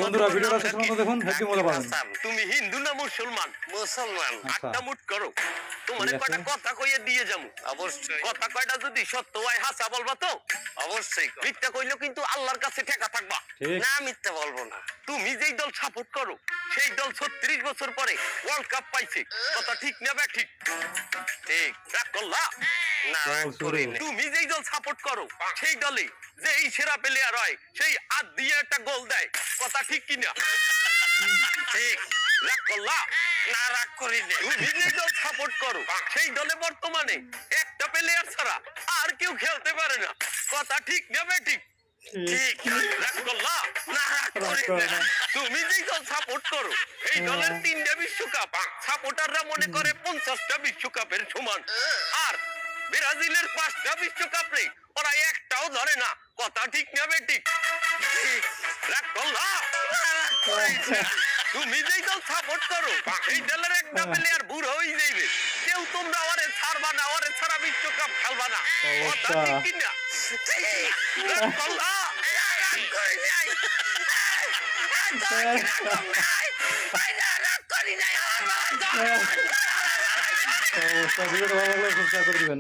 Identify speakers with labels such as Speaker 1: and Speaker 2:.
Speaker 1: বন্ধুরা ভিডিওটা শেষ পর্যন্ত দেখুন, হেব্বি মজা পাবেন।
Speaker 2: তুমি হিন্দু না মুসলমান? মুসলমান।
Speaker 1: আচ্ছা।
Speaker 2: আটটা মুট করো, তোমার
Speaker 1: ঠিক আছে।
Speaker 2: কয়টা কথা কইয়ে দিয়ে যাবো। অবশ্যই। কথা কয়টা যদি সত্য হয় হাসা বলবা তো? অবশ্যই। মিথ্যা কইলেও কিন্তু আল্লাহর কাছে ঠেকা থাকবা।
Speaker 1: ঠিক।
Speaker 2: না মিথ্যা বলবো না। তুমি যেই দল সাপোর্ট করো সেই দল 36 বছর পরে ওয়ার্ল্ড কাপ পাইছে, কথা ঠিক না বে ঠিক? ঠিক। রাগ করলা? না রাগ করিনি। তুমি যেই দল সাপোর্ট করো সেই দলে যে এই সেরা প্লেয়ার হয় সেই হাত দিয়ে একটা গোল দেয়, কথা ঠিক কিনা? ঠিক। রাগ করলা? না রাগ করিনি। তুমি যেই দল সাপোর্ট করো সেই দলে বর্তমানে একটা প্লেয়ার ছাড়া আর কেউ খেলতে পারে না, কথা ঠিক না বে ঠিক? ঠিক। রাগ করলা? না রাগ করিনি। তুমি যেই দল সাপোর্ট করো এই দলের 3টা বিশ্বকাপ সাপোর্টাররা মনে করে 50টা বিশ্বকাপের সমান, আর ব্রাজিলের 5টা বিশ্বকাপ রে ওরা একটাও ধরে না, কথা ঠিক না বে ঠিক? ঠিক। রাগ করলা? না, রাগ করিনি। তুমি যেই দল সাপোর্ট করো এই দলের একটা প্লেয়ার বুড়ো হয়ে যাইবে, কেউ তোমরা ওরে ছাড়বা না, ওরে ছাড়া বিশ্বকাপ খেলবা না, কথা ঠিক কিনা? ঠিক। রাগ করলা? না, রাগ করিনি। রাগ করি নাই।
Speaker 1: ভিডিওটা ভালো লাগলে সাবস্ক্রাইব করে দিবেন।